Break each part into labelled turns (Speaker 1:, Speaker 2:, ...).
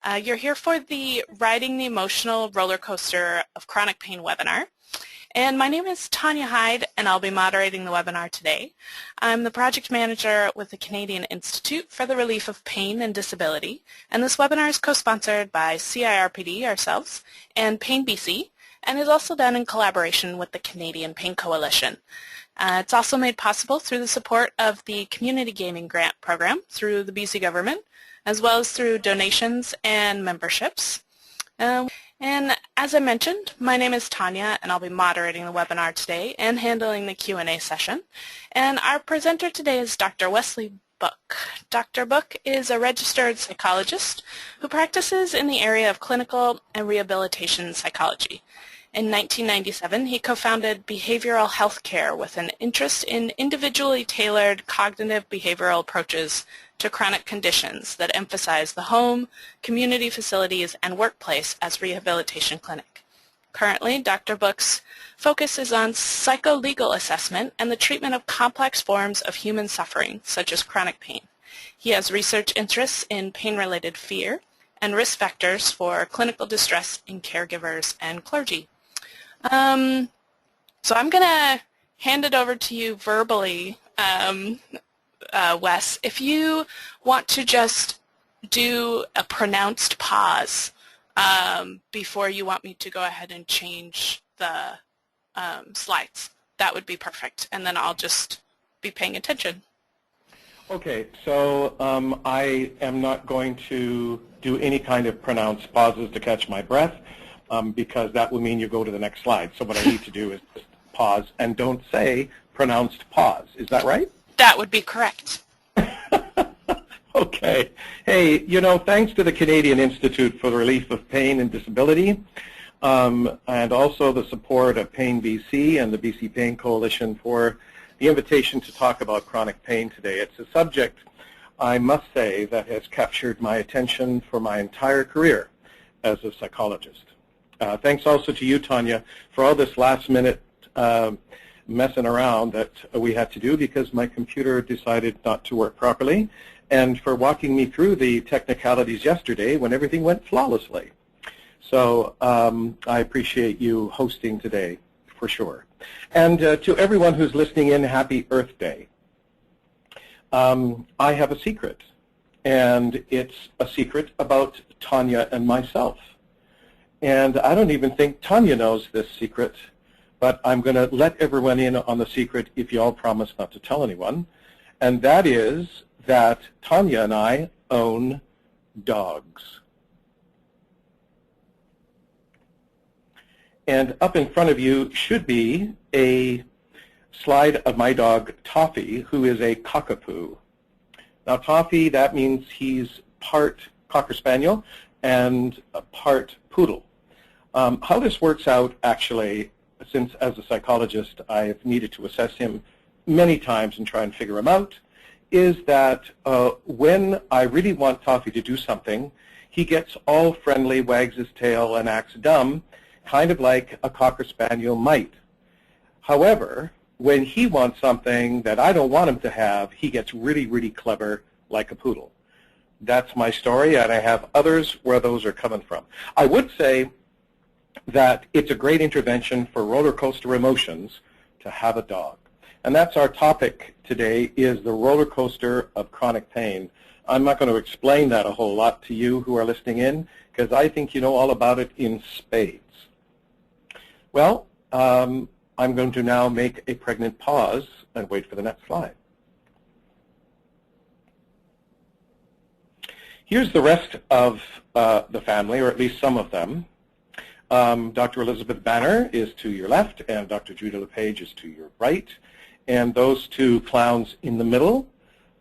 Speaker 1: You're here for the Riding the Emotional Roller Coaster of Chronic Pain webinar. And my name is Tanya Hyde, and I'll be moderating the webinar today. I'm the project manager with the Canadian Institute for the Relief of Pain and Disability, and this webinar is co-sponsored by CIRPD, ourselves, and Pain BC, and is also done in collaboration with the Canadian Pain Coalition. It's also made possible through the support of the Community Gaming Grant Program through the BC government, as well as through donations and memberships. And as I mentioned, my name is Tanya, and I'll be moderating the webinar today and handling the Q&A session. And our presenter today is Dr. Wesley Book. Dr. Book is a registered psychologist who practices in the area of clinical and rehabilitation psychology. In 1997, he co-founded behavioral health care with an interest in individually tailored cognitive behavioral approaches to chronic conditions that emphasize the home, community facilities, and workplace as rehabilitation clinic. Currently, Dr. Book's focus is on psycholegal assessment and the treatment of complex forms of human suffering, such as chronic pain. He has research interests in pain-related fear and risk factors for clinical distress in caregivers and clergy. So I'm going to hand it over to you verbally, Wes. If you want to just do a pronounced pause before you want me to go ahead and change the slides, that would be perfect. And then I'll just be paying attention.
Speaker 2: Okay, so I am not going to do any kind of pronounced pauses to catch my breath. Because that will mean you go to the next slide. So what I need to do is just pause and don't say pronounced pause. Is that right?
Speaker 1: That would be correct.
Speaker 2: Okay. Hey, you know, thanks to the Canadian Institute for the Relief of Pain and Disability, and also the support of Pain BC and the BC Pain Coalition for the invitation to talk about chronic pain today. It's a subject, I must say, that has captured my attention for my entire career as a psychologist. Thanks also to you, Tanya, for all this last-minute messing around that we had to do because my computer decided not to work properly, and for walking me through the technicalities yesterday when everything went flawlessly. So I appreciate you hosting today, for sure. And to everyone who's listening in, happy Earth Day. I have a secret, and it's a secret about Tanya and myself. And I don't even think Tanya knows this secret, but I'm going to let everyone in on the secret if you all promise not to tell anyone. And that is that Tanya and I own dogs. And up in front of you should be a slide of my dog, Toffee, who is a cockapoo. Now, Toffee, that means he's part Cocker Spaniel and a part Poodle. How this works out, actually, since as a psychologist I've needed to assess him many times and try and figure him out, is that when I really want Toffee to do something, he gets all friendly, wags his tail, and acts dumb, kind of like a Cocker Spaniel might. However, when he wants something that I don't want him to have, he gets really, really clever like a poodle. That's my story, and I have others where those are coming from. I would say that it's a great intervention for roller coaster emotions to have a dog. And that's our topic today, is the roller coaster of chronic pain. I'm not going to explain that a whole lot to you who are listening in, because I think you know all about it in spades. Well, I'm going to now make a pregnant pause and wait for the next slide. Here's the rest of the family, or at least some of them. Dr. Elizabeth Banner is to your left, and Dr. Judah LePage is to your right. And those two clowns in the middle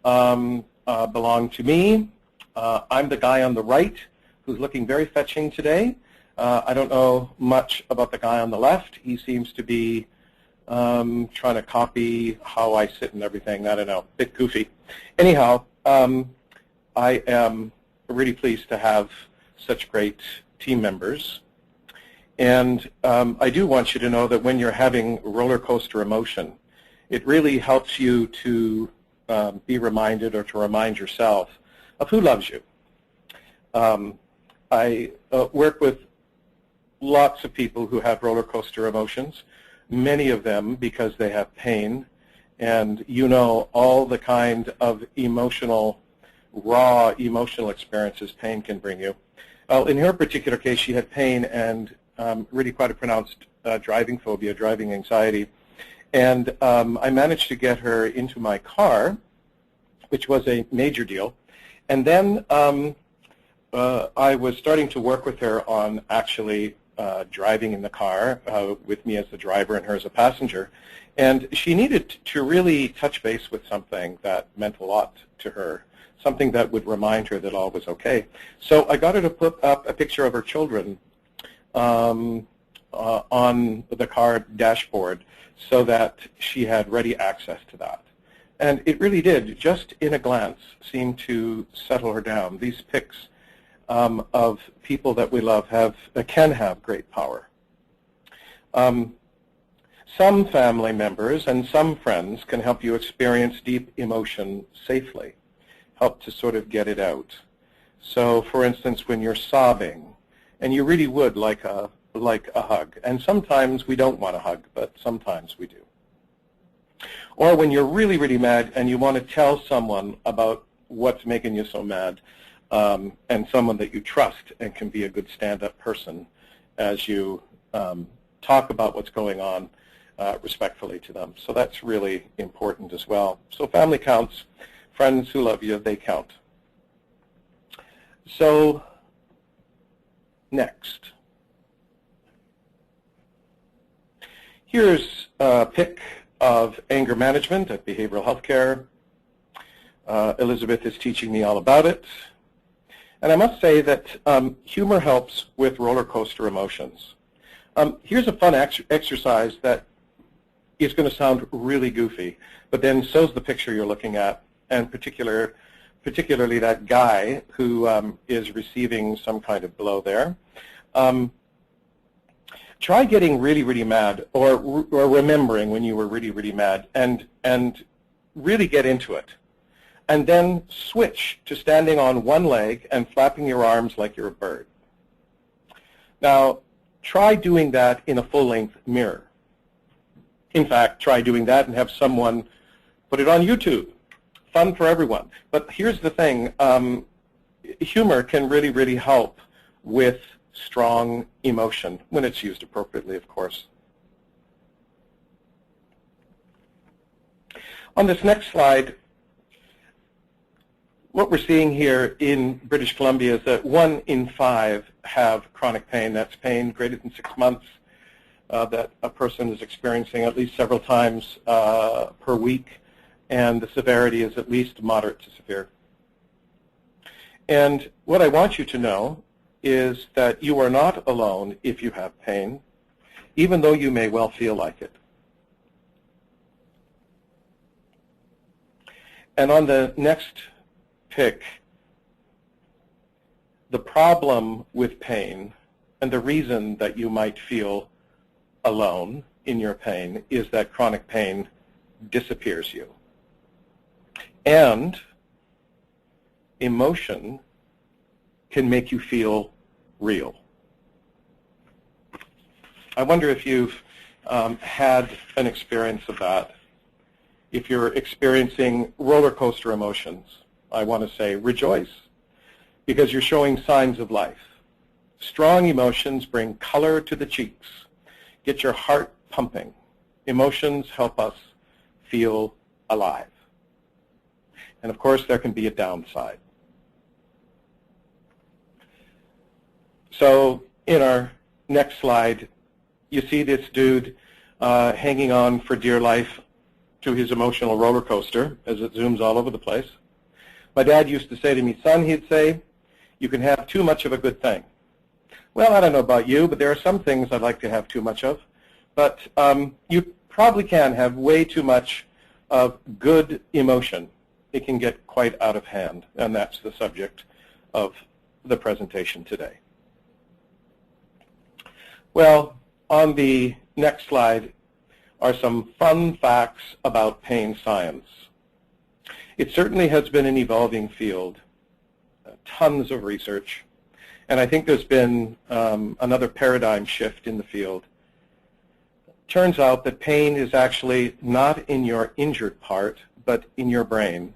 Speaker 2: belong to me. I'm the guy on the right who's looking very fetching today. I don't know much about the guy on the left. He seems to be trying to copy how I sit and everything. I don't know, a bit goofy. Anyhow, I am really pleased to have such great team members. And I do want you to know that when you're having roller coaster emotion, it really helps you to be reminded or to remind yourself of who loves you. I work with lots of people who have roller coaster emotions, many of them because they have pain, and you know all the kind of raw emotional experiences pain can bring you. Well, in her particular case, she had pain and really quite a pronounced driving phobia, driving anxiety, and I managed to get her into my car, which was a major deal, and then I was starting to work with her on actually driving in the car with me as the driver and her as a passenger. And she needed to really touch base with something that meant a lot to her, something that would remind her that all was okay. So I got her to put up a picture of her children on the car dashboard so that she had ready access to that. And it really did, just in a glance, seem to settle her down. These pics of people that we love can have great power. Some family members and some friends can help you experience deep emotion safely, help to sort of get it out. So, for instance, when you're sobbing, and you really would like a hug, and sometimes we don't want a hug, but sometimes we do. Or when you're really, really mad and you want to tell someone about what's making you so mad, and someone that you trust and can be a good stand-up person as you talk about what's going on respectfully to them. So that's really important as well. So family counts. Friends who love you, they count. So next. Here's a pic of anger management at behavioral health care. Elizabeth is teaching me all about it. And I must say that humor helps with roller coaster emotions. Here's a fun exercise that is going to sound really goofy, but then so's the picture you're looking at, and particularly that guy who is receiving some kind of blow there. Try getting really, really mad, or remembering when you were really, really mad, and really get into it. And then switch to standing on one leg and flapping your arms like you're a bird. Now, try doing that in a full-length mirror. In fact, try doing that and have someone put it on YouTube. Fun for everyone. But here's the thing. Humor can really, really help with strong emotion, when it's used appropriately, of course. On this next slide, what we're seeing here in British Columbia is that 1 in 5 have chronic pain. That's pain greater than 6 months that a person is experiencing at least several times per week, and the severity is at least moderate to severe. And what I want you to know is that you are not alone if you have pain, even though you may well feel like it. And on the next pick, the problem with pain and the reason that you might feel alone in your pain is that chronic pain disappears you. And emotion can make you feel real. I wonder if you've had an experience of that. If you're experiencing roller coaster emotions, I want to say rejoice, because you're showing signs of life. Strong emotions bring color to the cheeks, get your heart pumping. Emotions help us feel alive. And of course, there can be a downside. So in our next slide, you see this dude hanging on for dear life to his emotional roller coaster as it zooms all over the place. My dad used to say to me, son, he'd say, you can have too much of a good thing. Well, I don't know about you, but there are some things I'd like to have too much of. But you probably can have way too much of good emotion. It can get quite out of hand, and that's the subject of the presentation today. Well, on the next slide are some fun facts about pain science. It certainly has been an evolving field, tons of research, And I think there's been another paradigm shift in the field. Turns out that pain is actually not in your injured part, but in your brain.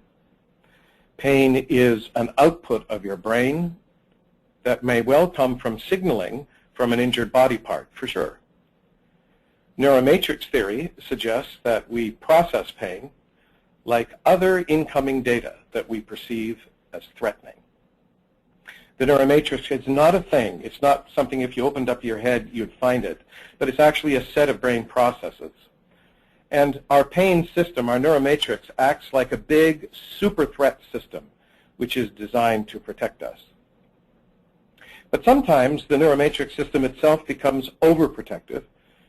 Speaker 2: Pain is an output of your brain that may well come from signaling from an injured body part, for sure. Neuromatrix theory suggests that we process pain like other incoming data that we perceive as threatening. The neuromatrix is not a thing. It's not something if you opened up your head you'd find it, but it's actually a set of brain processes. And our pain system, our neuromatrix, acts like a big super threat system which is designed to protect us. But sometimes the neuromatrix system itself becomes overprotective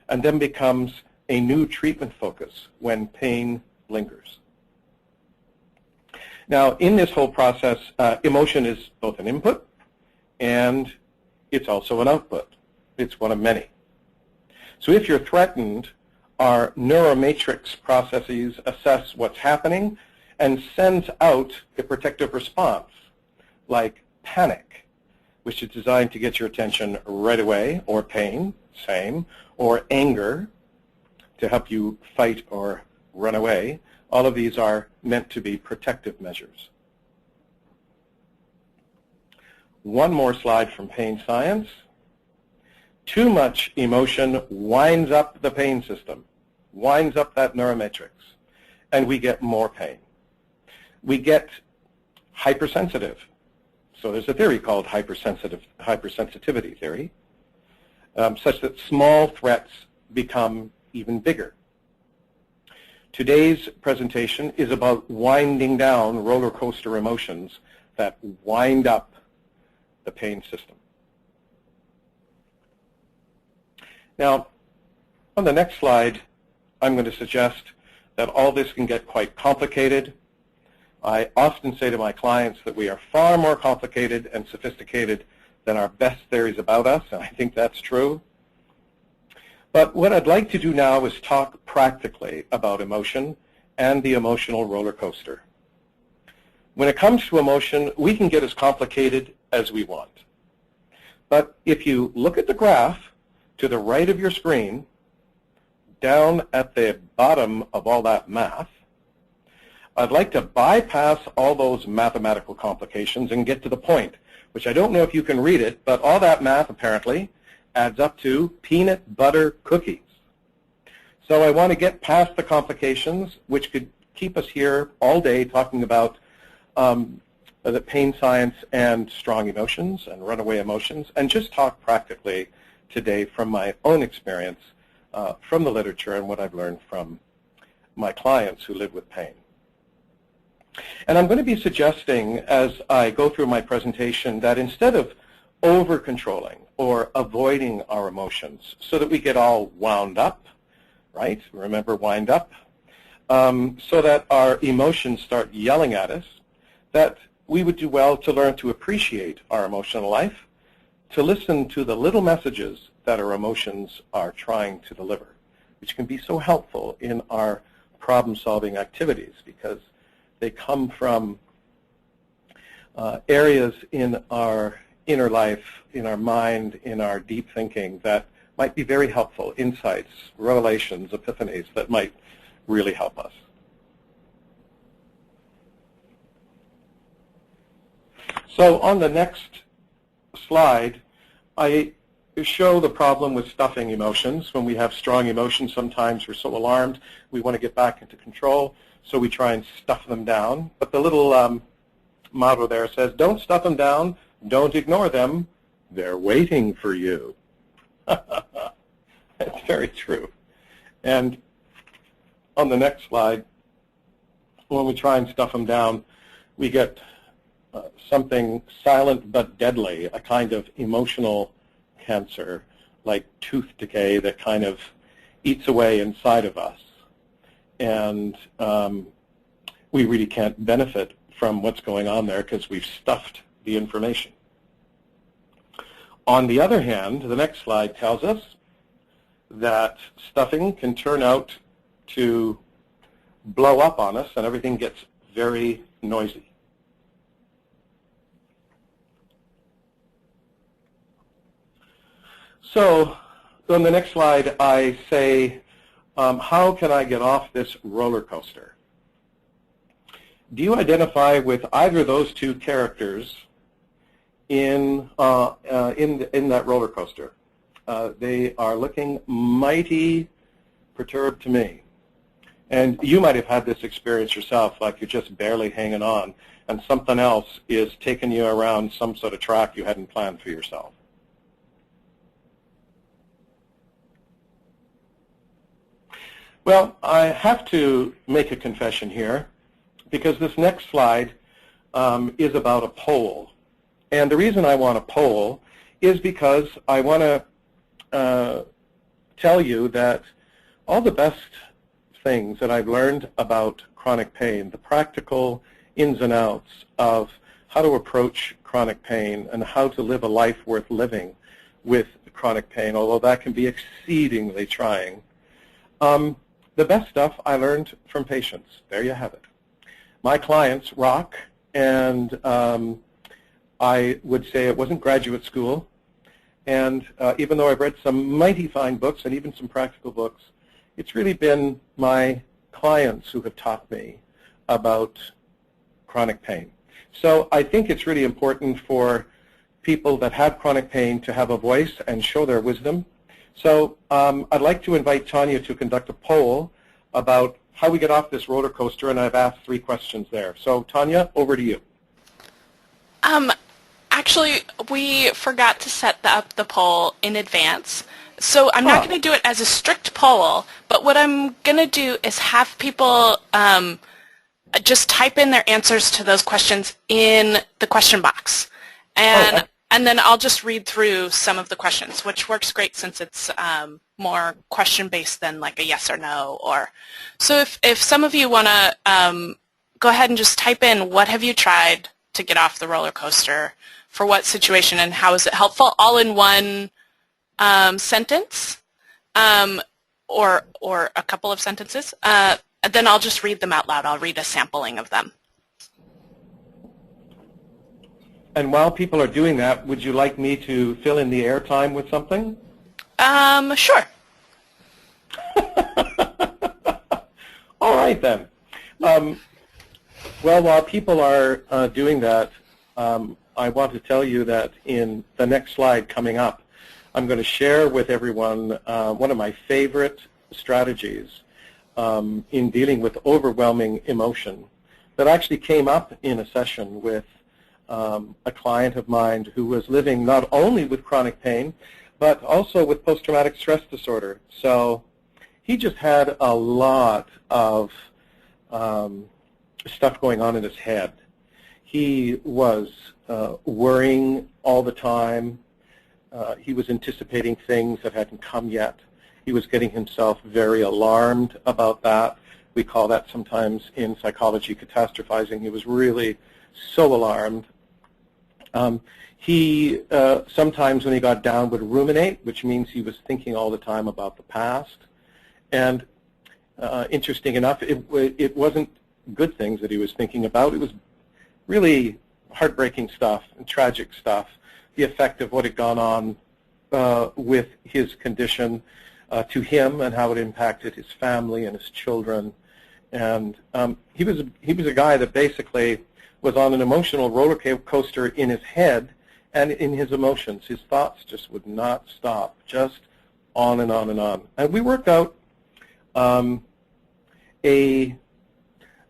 Speaker 2: and then becomes a new treatment focus when pain lingers. Now, in this whole process, emotion is both an input and it's also an output. It's one of many. So if you're threatened, our neuromatrix processes assess what's happening and sends out a protective response, like panic, which is designed to get your attention right away, or pain, same, or anger to help you fight or run away. All of these are meant to be protective measures. One more slide from pain science. Too much emotion winds up the pain system, winds up that neuromatrix, and we get more pain. We get hypersensitive. So there's a theory called hypersensitivity theory, such that small threats become even bigger. Today's presentation is about winding down roller coaster emotions that wind up the pain system. Now, on the next slide, I'm going to suggest that all this can get quite complicated. I often say to my clients that we are far more complicated and sophisticated than our best theories about us, and I think that's true. But what I'd like to do now is talk practically about emotion and the emotional roller coaster. When it comes to emotion, we can get as complicated as we want. But if you look at the graph to the right of your screen, down at the bottom of all that math, I'd like to bypass all those mathematical complications and get to the point, which I don't know if you can read it, but all that math apparently adds up to peanut butter cookies. So I want to get past the complications, which could keep us here all day talking about the pain science and strong emotions and runaway emotions, and just talk practically today from my own experience, from the literature and what I've learned from my clients who live with pain. And I'm going to be suggesting as I go through my presentation that instead of over-controlling or avoiding our emotions so that we get all wound up, right? Remember, wind up, so that our emotions start yelling at us, that we would do well to learn to appreciate our emotional life, to listen to the little messages that our emotions are trying to deliver, which can be so helpful in our problem-solving activities because they come from areas in our inner life, in our mind, in our deep thinking that might be very helpful, insights, revelations, epiphanies that might really help us. So on the next slide, I show the problem with stuffing emotions. When we have strong emotions, sometimes we're so alarmed, we want to get back into control, so we try and stuff them down. But the little motto there says, don't stuff them down, don't ignore them, they're waiting for you. That's very true. And on the next slide, when we try and stuff them down, we get something silent but deadly, a kind of emotional cancer, like tooth decay that kind of eats away inside of us. And we really can't benefit from what's going on there because we've stuffed the information. On the other hand, the next slide tells us that stuffing can turn out to blow up on us and everything gets very noisy. So on the next slide, I say, how can I get off this roller coaster? Do you identify with either of those two characters in that roller coaster? They are looking mighty perturbed to me. And you might have had this experience yourself, like you're just barely hanging on, and something else is taking you around some sort of track you hadn't planned for yourself. Well, I have to make a confession here, because this next slide is about a poll. And the reason I want a poll is because I want to tell you that all the best things that I've learned about chronic pain, the practical ins and outs of how to approach chronic pain and how to live a life worth living with chronic pain, although that can be exceedingly trying. The best stuff I learned from patients. There you have it. My clients rock, and I would say it wasn't graduate school. And even though I've read some mighty fine books and even some practical books, it's really been my clients who have taught me about chronic pain. So I think it's really important for people that have chronic pain to have a voice and show their wisdom. So I'd like to invite Tanya to conduct a poll about how we get off this roller coaster, and I've asked 3 questions there. So Tanya, over to you.
Speaker 1: Actually, we forgot to set up the poll in advance. So I'm not going to do it as a strict poll, but what I'm going to do is have people just type in their answers to those questions in the question box. And then I'll just read through some of the questions, which works great since it's more question-based than like a yes or no. So if some of you want to go ahead and just type in, what have you tried to get off the roller coaster, for what situation, and how is it helpful, all in one sentence or a couple of sentences. Then I'll just read them out loud. I'll read a sampling of them.
Speaker 2: And while people are doing that, would you like me to fill in the airtime with something?
Speaker 1: Sure.
Speaker 2: All right, then. Well, while people are doing that, I want to tell you that in the next slide coming up, I'm going to share with everyone one of my favorite strategies in dealing with overwhelming emotion that actually came up in a session with a client of mine who was living not only with chronic pain, but also with post-traumatic stress disorder. So he just had a lot of stuff going on in his head. He was worrying all the time. He was anticipating things that hadn't come yet. He was getting himself very alarmed about that. We call that sometimes in psychology catastrophizing. He was really so alarmed. He sometimes when he got down would ruminate, which means he was thinking all the time about the past. And interesting enough, it wasn't good things that he was thinking about. It was really heartbreaking stuff and tragic stuff, the effect of what had gone on with his condition to him and how it impacted his family and his children. And he was a guy that basically was on an emotional roller coaster in his head and in his emotions. His thoughts just would not stop, just on and on and on. And we worked out a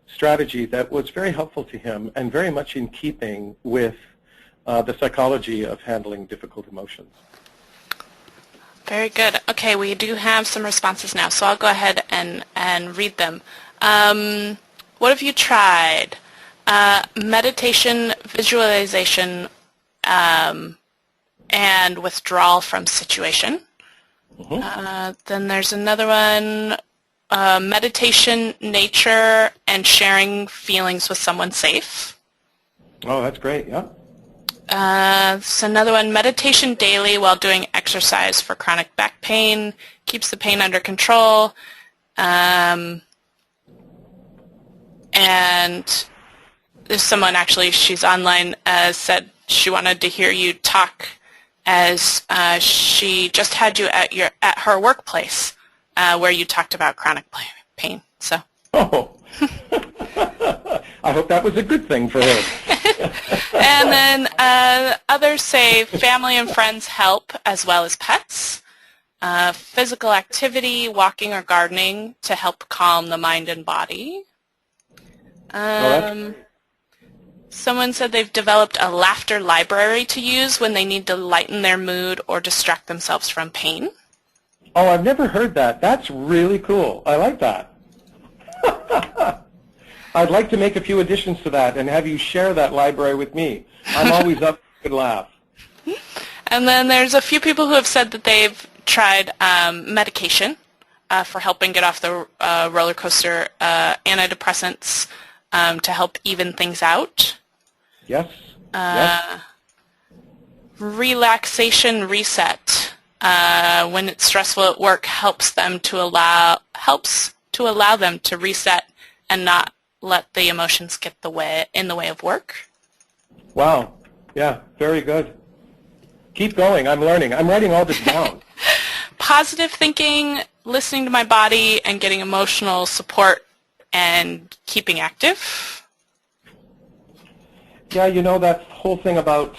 Speaker 2: strategy that was very helpful to him and very much in keeping with the psychology of handling difficult emotions.
Speaker 1: Very good. Okay, we do have some responses now, so I'll go ahead and read them. What have you tried? Meditation, visualization, and withdrawal from situation. Then there's another one, meditation, nature, and sharing feelings with someone safe.
Speaker 2: Oh, that's great, yeah.
Speaker 1: So another one, meditation daily while doing exercise for chronic back pain, keeps the pain under control. And there's someone, actually, she's online, said she wanted to hear you talk as she just had you at her workplace where you talked about chronic pain. So.
Speaker 2: Oh, I hope that was a good thing for her.
Speaker 1: And then others say family and friends help as well as pets. Physical activity, walking or gardening to help calm the mind and body. Someone said they've developed a laughter library to use when they need to lighten their mood or distract themselves from pain.
Speaker 2: Oh, I've never heard that. That's really cool. I like that. I'd like to make a few additions to that and have you share that library with me. I'm always up for a good laugh.
Speaker 1: And then there's a few people who have said that they've tried medication for helping get off the roller coaster, antidepressants to help even things out.
Speaker 2: Yes. Yes.
Speaker 1: Relaxation reset when it's stressful at work helps to allow them to reset and not let the emotions get in the way of work.
Speaker 2: Wow. Yeah, very good. Keep going. I'm learning. I'm writing all this down.
Speaker 1: Positive thinking, listening to my body, and getting emotional support and keeping active.
Speaker 2: Yeah, you know, that whole thing about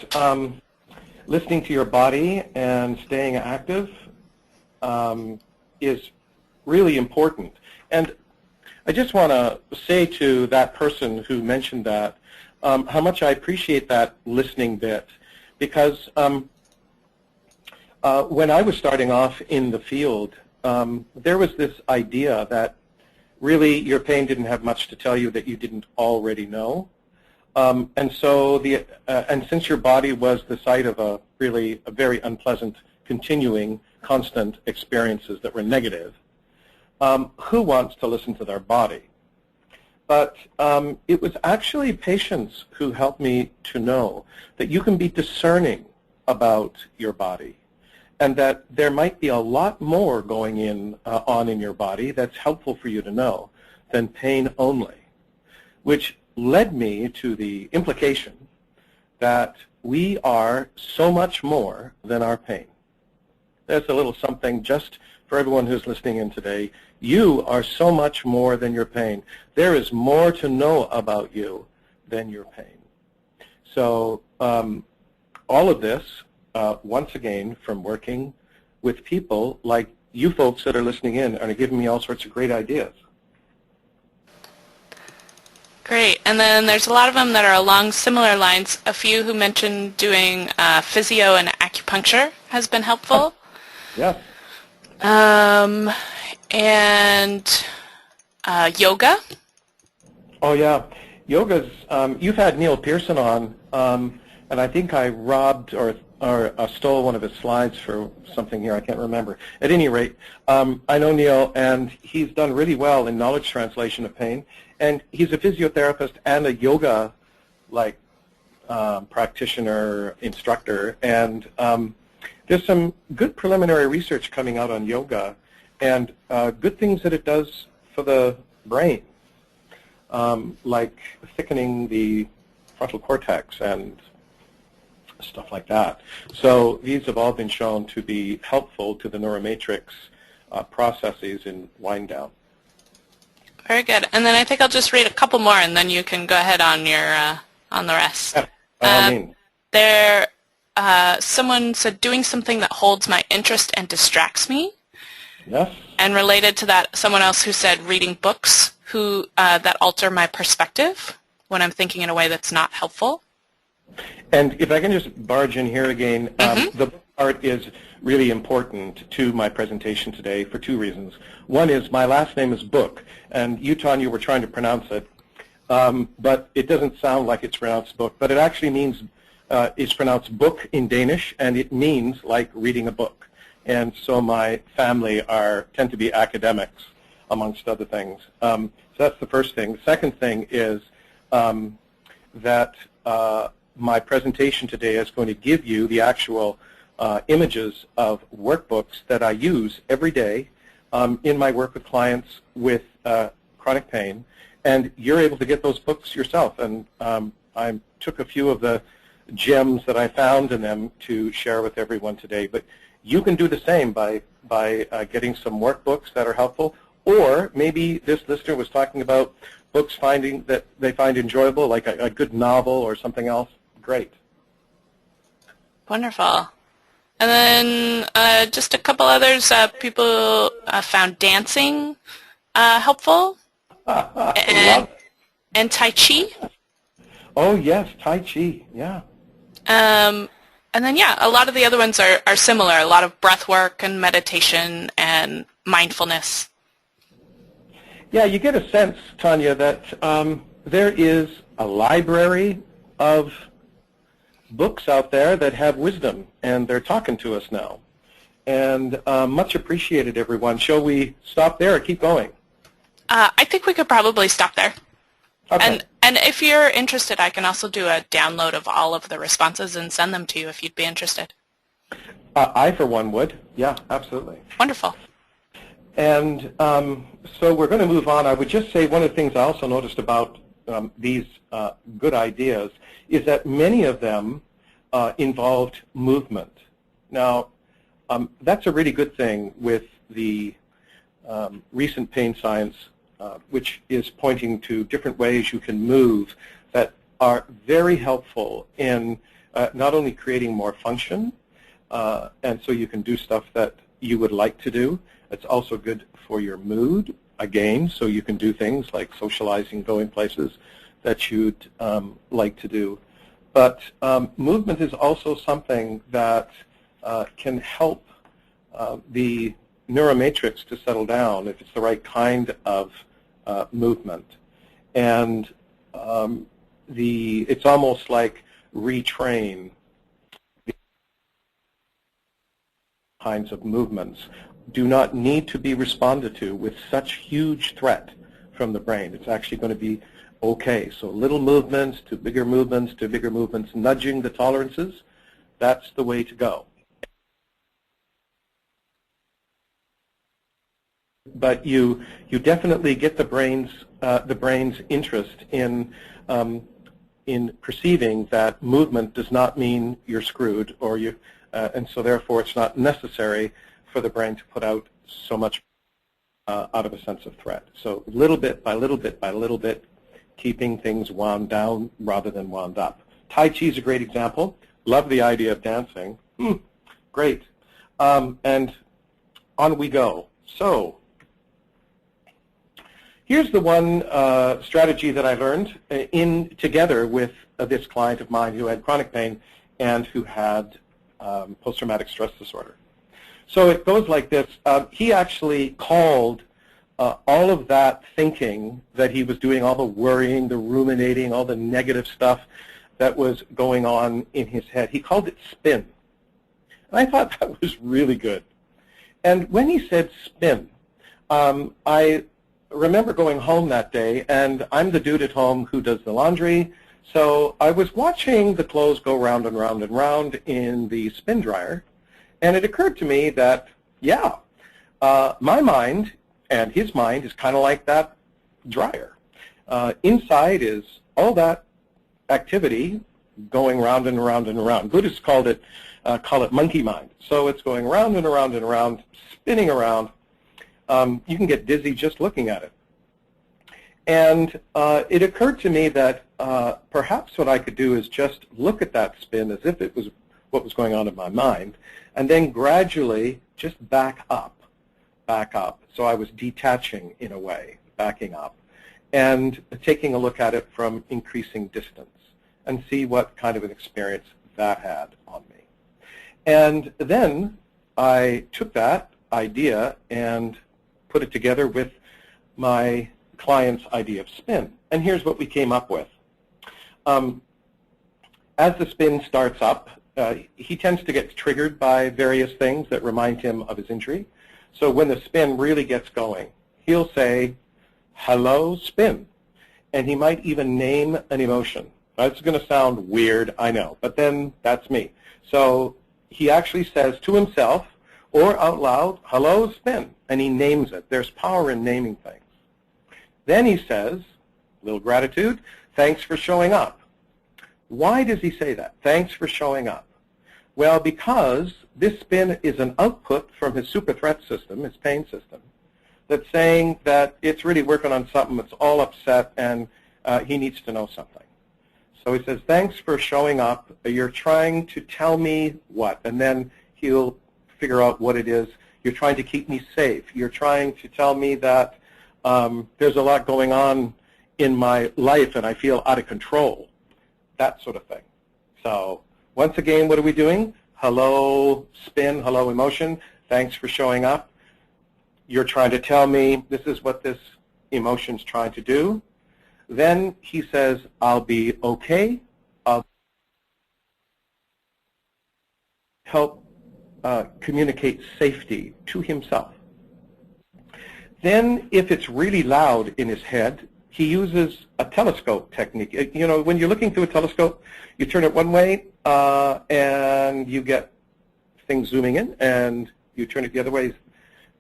Speaker 2: listening to your body and staying active is really important. And I just want to say to that person who mentioned that how much I appreciate that listening bit, because when I was starting off in the field, there was this idea that really your pain didn't have much to tell you that you didn't already know. And so and since your body was the site of a very unpleasant, continuing, constant experiences that were negative, who wants to listen to their body? But it was actually patients who helped me to know that you can be discerning about your body and that there might be a lot more going on in your body that's helpful for you to know than pain only, which led me to the implication that we are so much more than our pain. There's a little something just for everyone who's listening in today. You are so much more than your pain. There is more to know about you than your pain. So all of this, once again, from working with people like you folks that are listening in, are giving me all sorts of great ideas.
Speaker 1: Great. And then there's a lot of them that are along similar lines. A few who mentioned doing physio and acupuncture has been helpful.
Speaker 2: Yeah.
Speaker 1: And yoga.
Speaker 2: Oh, yeah. Yoga's, you've had Neil Pearson on, and I think I robbed or stole one of his slides for something here. I can't remember. At any rate, I know Neil, and he's done really well in knowledge translation of pain. And he's a physiotherapist and a yoga practitioner, instructor. And there's some good preliminary research coming out on yoga and good things that it does for the brain, like thickening the frontal cortex and stuff like that. So these have all been shown to be helpful to the neuromatrix processes in wind down.
Speaker 1: Very good. And then I think I'll just read a couple more, and then you can go ahead on your on the rest.
Speaker 2: Yeah, by all means.
Speaker 1: Someone said doing something that holds my interest and distracts me.
Speaker 2: Yes.
Speaker 1: And related to that, someone else who said reading books that alter my perspective when I'm thinking in a way that's not helpful.
Speaker 2: And if I can just barge in here again, the book part is really important to my presentation today for two reasons. One is my last name is Book, and you, Tanya, were trying to pronounce it, but it doesn't sound like it's pronounced book, but it actually means, it's pronounced book in Danish, and it means like reading a book. And so my family tend to be academics, amongst other things. So that's the first thing. The second thing is that my presentation today is going to give you the actual images of workbooks that I use every day in my work with clients with chronic pain, and you're able to get those books yourself. And I took a few of the gems that I found in them to share with everyone today. But you can do the same by getting some workbooks that are helpful, or maybe this listener was talking about books that they find enjoyable, like a good novel or something else. Great.
Speaker 1: Wonderful. And then just a couple others. People found dancing helpful,
Speaker 2: Love it.
Speaker 1: and Tai Chi.
Speaker 2: Oh yes, Tai Chi. Yeah.
Speaker 1: And then, yeah, a lot of the other ones are similar. A lot of breath work and meditation and mindfulness.
Speaker 2: Yeah, you get a sense, Tanya, that there is a library of books out there that have wisdom, and they're talking to us now. And much appreciated, everyone. Shall we stop there or keep going?
Speaker 1: I think we could probably stop there.
Speaker 2: Okay.
Speaker 1: And if you're interested, I can also do a download of all of the responses and send them to you if you'd be interested.
Speaker 2: I, for one, would. Yeah, absolutely.
Speaker 1: Wonderful.
Speaker 2: And so we're going to move on. I would just say one of the things I also noticed about these good ideas is that many of them involved movement. Now, that's a really good thing with the recent pain science, which is pointing to different ways you can move that are very helpful in not only creating more function, and so you can do stuff that you would like to do. It's also good for your mood, again, so you can do things like socializing, going places that you'd like to do. But movement is also something that can help the neuromatrix to settle down if it's the right kind of movement. And it's almost like retrain the kinds of movements do not need to be responded to with such huge threat from the brain. It's actually going to be okay. So little movements to bigger movements to bigger movements, nudging the tolerances, that's the way to go. But you definitely get the brain's interest in perceiving that movement does not mean you're screwed, or and so therefore it's not necessary for the brain to put out so much out of a sense of threat. So little bit by little bit by little bit, keeping things wound down rather than wound up. Tai Chi is a great example. Love the idea of dancing. Great. And on we go. So here's the one strategy that I learned together with this client of mine who had chronic pain and who had post-traumatic stress disorder. So it goes like this. He actually called all of that thinking that he was doing, all the worrying, the ruminating, all the negative stuff that was going on in his head, he called it spin. And I thought that was really good. And when he said spin, I remember going home that day, and I'm the dude at home who does the laundry, so I was watching the clothes go round and round and round in the spin dryer, and it occurred to me that, yeah, my mind and his mind is kind of like that dryer. Inside is all that activity going round and around and around. Buddhists call it monkey mind. So it's going round and around and around, spinning around. You can get dizzy just looking at it. And it occurred to me that perhaps what I could do is just look at that spin as if it was what was going on in my mind, and then gradually just back up. So I was detaching in a way, backing up, and taking a look at it from increasing distance and see what kind of an experience that had on me. And then I took that idea and put it together with my client's idea of spin. And here's what we came up with. As the spin starts up, he tends to get triggered by various things that remind him of his injury. So when the spin really gets going, he'll say, "Hello, spin." And he might even name an emotion. Now, this is going to sound weird, I know, but then that's me. So he actually says to himself or out loud, "Hello, spin," and he names it. There's power in naming things. Then he says, a little gratitude, "Thanks for showing up." Why does he say that? Thanks for showing up. Well, because this spin is an output from his super threat system, his pain system, that's saying that it's really working on something, it's all upset, and he needs to know something. So he says, thanks for showing up. You're trying to tell me what? And then he'll figure out what it is. You're trying to keep me safe. You're trying to tell me that there's a lot going on in my life and I feel out of control, that sort of thing. So once again, what are we doing? Hello, spin, hello, emotion. Thanks for showing up. You're trying to tell me this is what this emotion's trying to do. Then he says, I'll be okay. I'll help communicate safety to himself. Then if it's really loud in his head, he uses a telescope technique. You know, when you're looking through a telescope, you turn it one way and you get things zooming in, and you turn it the other way,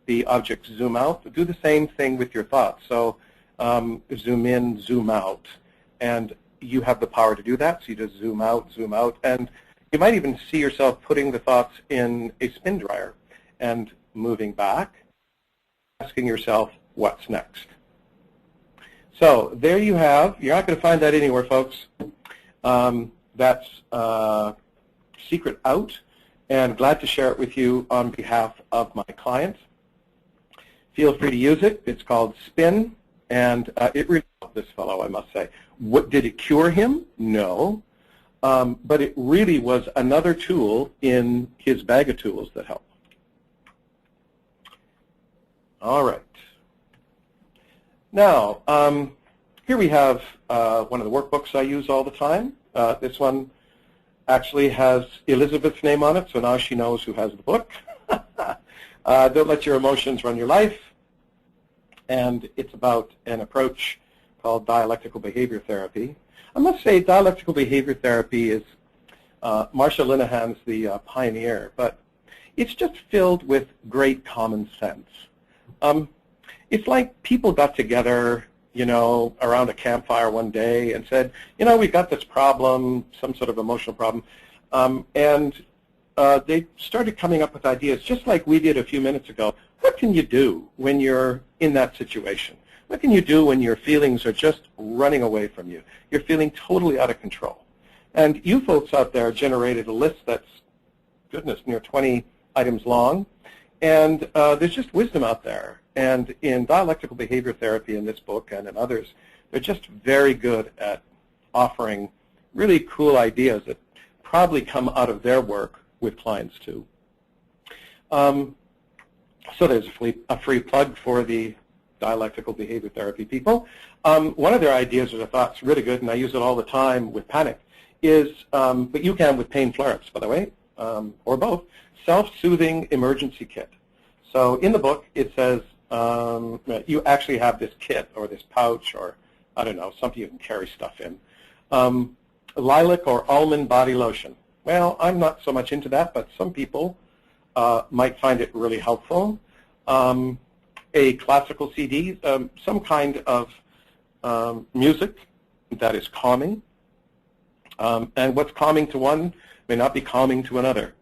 Speaker 2: the objects zoom out. Do the same thing with your thoughts. So zoom in, zoom out, and you have the power to do that. So you just zoom out, and you might even see yourself putting the thoughts in a spin dryer and moving back, asking yourself, what's next? So there you have, you're not going to find that anywhere, folks. That's secret out, and glad to share it with you on behalf of my clients. Feel free to use it. It's called Spin, and it really helped this fellow, I must say. What, did it cure him? No. But it really was another tool in his bag of tools that helped. All right. Now, here we have one of the workbooks I use all the time. This one actually has Elizabeth's name on it, so now she knows who has the book. Don't let your emotions run your life. And it's about an approach called dialectical behavior therapy. I must say dialectical behavior therapy is, Marsha Linehan's the pioneer, but it's just filled with great common sense. It's like people got together, you know, around a campfire one day and said, you know, we've got this problem, some sort of emotional problem, and they started coming up with ideas just like we did a few minutes ago. What can you do when you're in that situation? What can you do when your feelings are just running away from you? You're feeling totally out of control. And you folks out there generated a list that's, goodness, near 20 items long. And there's just wisdom out there. And in dialectical behavior therapy in this book and in others, they're just very good at offering really cool ideas that probably come out of their work with clients too. So there's a free plug for the dialectical behavior therapy people. One of their ideas or their thoughts, really good, and I use it all the time with panic, is, but you can with pain flare-ups, by the way, or both, self-soothing emergency kit. So in the book, it says you actually have this kit or this pouch or, I don't know, something you can carry stuff in. Lilac or almond body lotion. Well, I'm not so much into that, but some people might find it really helpful. A classical CD, some kind of music that is calming. And what's calming to one may not be calming to another.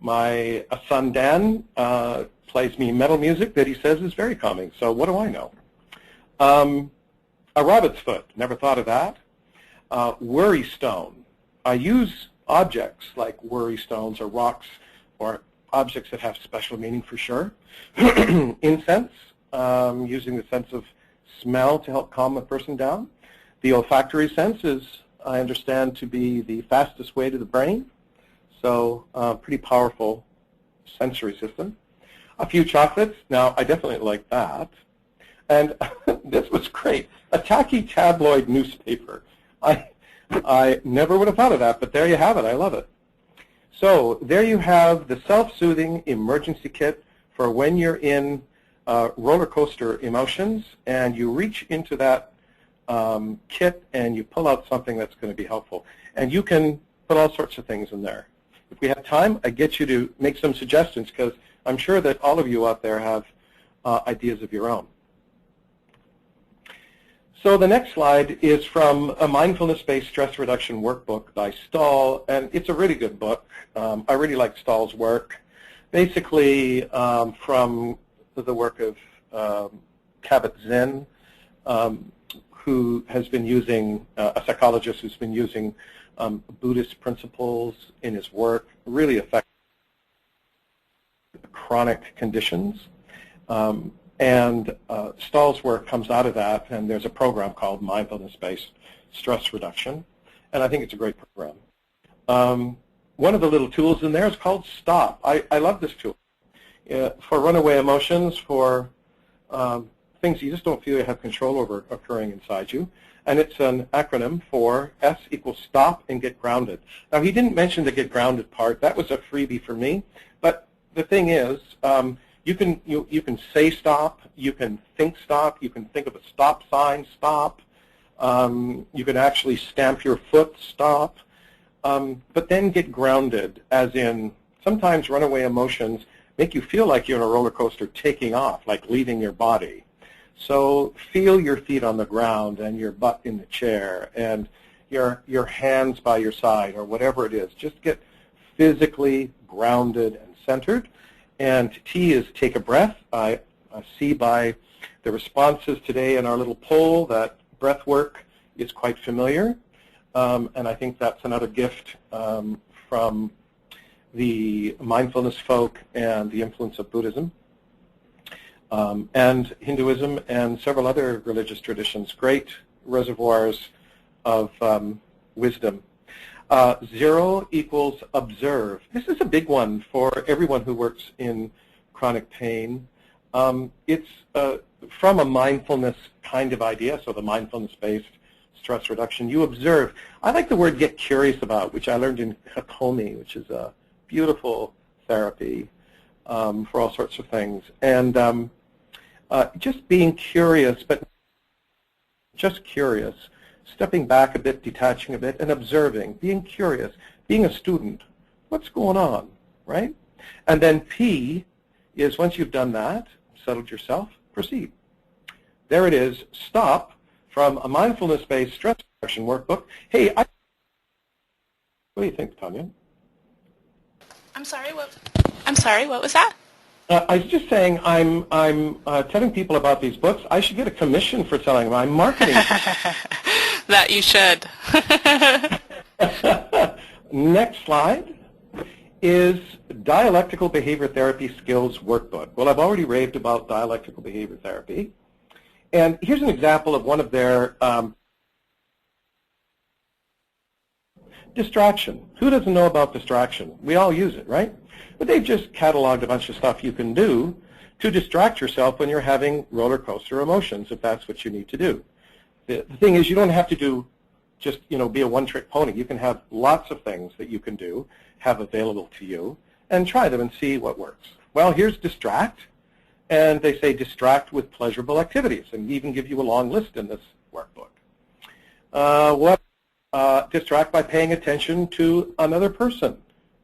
Speaker 2: My son Dan plays me metal music that he says is very calming, so what do I know? A rabbit's foot, never thought of that. Worry stone. I use objects like worry stones or rocks or objects that have special meaning for sure. Incense, using the sense of smell to help calm a person down. The olfactory sense is, I understand, to be the fastest way to the brain. So pretty powerful sensory system. A few chocolates. Now, I definitely like that. And this was great. A tacky tabloid newspaper. I never would have thought of that, but there you have it. I love it. So there you have the self-soothing emergency kit for when you're in roller coaster emotions, and you reach into that kit and you pull out something that's going to be helpful. And you can put all sorts of things in there. If we have time, I get you to make some suggestions, because I'm sure that all of you out there have ideas of your own. So the next slide is from a mindfulness-based stress reduction workbook by Stahl, and it's a really good book. I really like Stahl's work. Basically, from the work of Kabat-Zinn, who has been using, a psychologist who's been using Buddhist principles in his work, really affect chronic conditions. And Stahl's work comes out of that, and there's a program called Mindfulness-Based Stress Reduction, and I think it's a great program. One of the little tools in there is called STOP. I love this tool. For runaway emotions, for things you just don't feel you have control over occurring inside you, and it's an acronym for S equals stop and get grounded. Now, he didn't mention the get grounded part. That was a freebie for me, but the thing is, you can say stop, you can think stop, you can think of a stop sign, stop, you can actually stamp your foot, stop, but then get grounded, as in sometimes runaway emotions make you feel like you're in a roller coaster taking off, like leaving your body. So feel your feet on the ground and your butt in the chair and your hands by your side or whatever it is. Just get physically grounded and centered. And T is take a breath. I see by the responses today in our little poll that breath work is quite familiar. And I think that's another gift from the mindfulness folk and the influence of Buddhism and Hinduism and several other religious traditions, great reservoirs of wisdom. 0 equals observe. This is a big one for everyone who works in chronic pain. It's from a mindfulness kind of idea, so the mindfulness-based stress reduction. You observe. I like the word get curious about, which I learned in Hakomi, which is a beautiful therapy for all sorts of things. And just being curious, but just curious. Stepping back a bit, detaching a bit, and observing, being curious, being a student. What's going on, right? And then P is once you've done that, settled yourself, proceed. There it is, stop, from a mindfulness-based stress reduction workbook. Hey, what do you think, Tanya?
Speaker 1: I'm sorry, what was that?
Speaker 2: I was just saying I'm telling people about these books. I should get a commission for selling them. I'm marketing them.
Speaker 1: That you should.
Speaker 2: Next slide is Dialectical Behavior Therapy Skills Workbook. Well, I've already raved about dialectical behavior therapy. And here's an example of one of their distraction. Who doesn't know about distraction? We all use it, right? But they've just cataloged a bunch of stuff you can do to distract yourself when you're having roller coaster emotions, if that's what you need to do. The thing is, you don't have to do just, be a one-trick pony. You can have lots of things that you can do, have available to you, and try them and see what works. Well, here's distract, and they say distract with pleasurable activities, and even give you a long list in this workbook. Distract by paying attention to another person.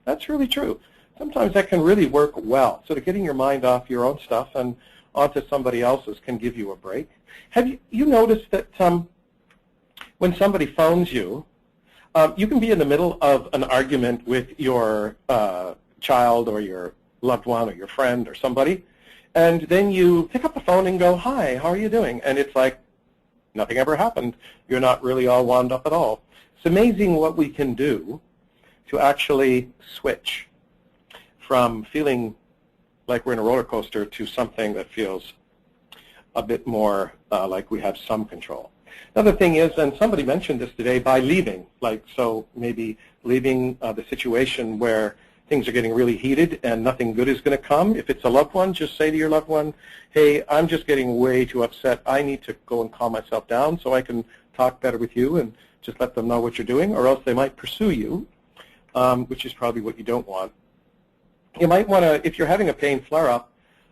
Speaker 2: That's really true. Sometimes that can really work well. So getting your mind off your own stuff and onto somebody else's can give you a break. Have you noticed that when somebody phones you, you can be in the middle of an argument with your child or your loved one or your friend or somebody, and then you pick up the phone and go, hi, how are you doing? And it's like nothing ever happened. You're not really all wound up at all. It's amazing what we can do to actually switch from feeling like we're in a roller coaster to something that feels a bit more like we have some control. Another thing is, and somebody mentioned this today, by leaving, so maybe leaving the situation where things are getting really heated and nothing good is going to come. If it's a loved one, just say to your loved one, hey, I'm just getting way too upset. I need to go and calm myself down so I can talk better with you, and just let them know what you're doing, or else they might pursue you, which is probably what you don't want. You might want to, if you're having a pain flare-up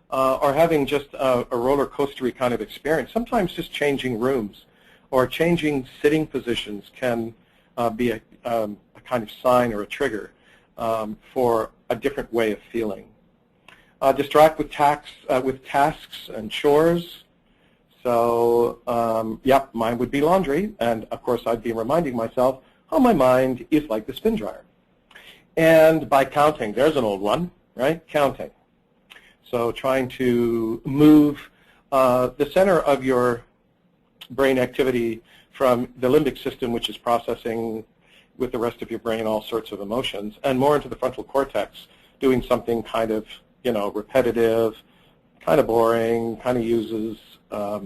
Speaker 2: or having just a roller coastery kind of experience, sometimes just changing rooms or changing sitting positions can be a kind of sign or a trigger for a different way of feeling. Distract with tasks and chores. So, yep, mine would be laundry, and of course I'd be reminding myself how my mind is like the spin dryer. And by counting, there's an old one, right? Counting. So trying to move the center of your brain activity from the limbic system, which is processing with the rest of your brain all sorts of emotions, and more into the frontal cortex, doing something kind of, repetitive, kind of boring, kind of uses, a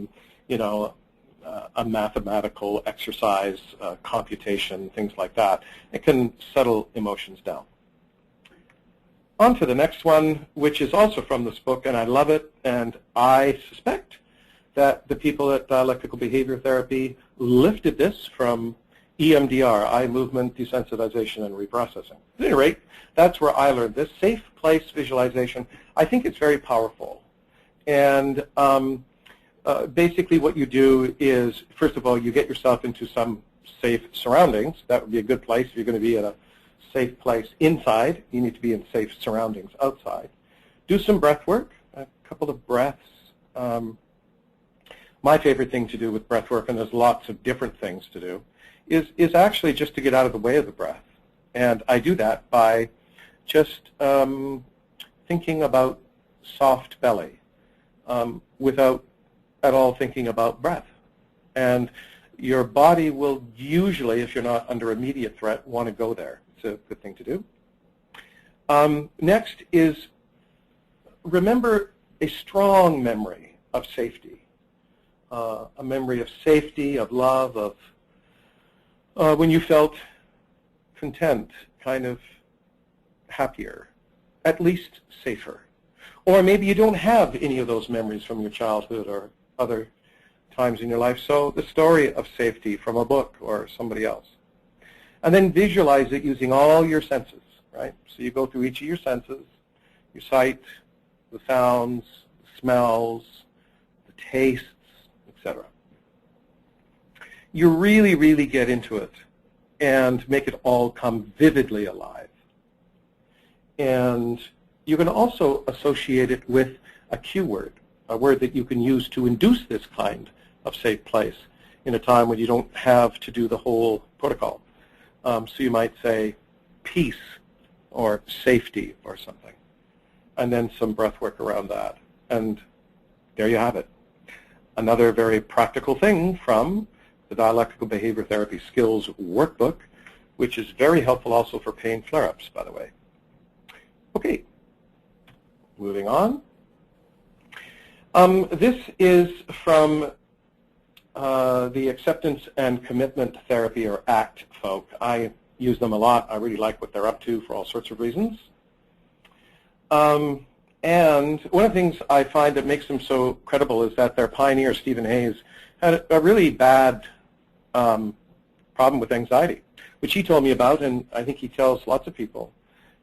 Speaker 2: mathematical exercise, computation, things like that. It can settle emotions down. On to the next one, which is also from this book, and I love it, and I suspect that the people at Dialectical Behavior Therapy lifted this from EMDR, eye movement desensitization and reprocessing. At any rate, that's where I learned this. Safe place visualization. I think it's very powerful. And basically what you do is, first of all, you get yourself into some safe surroundings. That would be a good place. If you're going to be at a safe place inside, you need to be in safe surroundings outside. Do some breath work, a couple of breaths. My favorite thing to do with breath work, and there's lots of different things to do, is actually just to get out of the way of the breath. And I do that by just thinking about soft belly without at all thinking about breath. And your body will usually, if you're not under immediate threat, want to go there. It's a good thing to do. Next is remember a strong memory of safety, a memory of safety, of love, of when you felt content, kind of happier, at least safer. Or maybe you don't have any of those memories from your childhood or other times in your life. So the story of safety from a book or somebody else. And then visualize it using all your senses, right? So you go through each of your senses, your sight, the sounds, the smells, the tastes, etc. You really, really get into it and make it all come vividly alive. And you can also associate it with a cue word, a word that you can use to induce this kind of safe place in a time when you don't have to do the whole protocol. So you might say peace or safety or something, and then some breath work around that. And there you have it. Another very practical thing from the Dialectical Behavior Therapy Skills Workbook, which is very helpful also for pain flare-ups, by the way. Okay, moving on. This is from the Acceptance and Commitment Therapy, or ACT folk. I use them a lot. I really like what they're up to for all sorts of reasons. And one of the things I find that makes them so credible is that their pioneer, Stephen Hayes, had a really bad problem with anxiety, which he told me about, and I think he tells lots of people.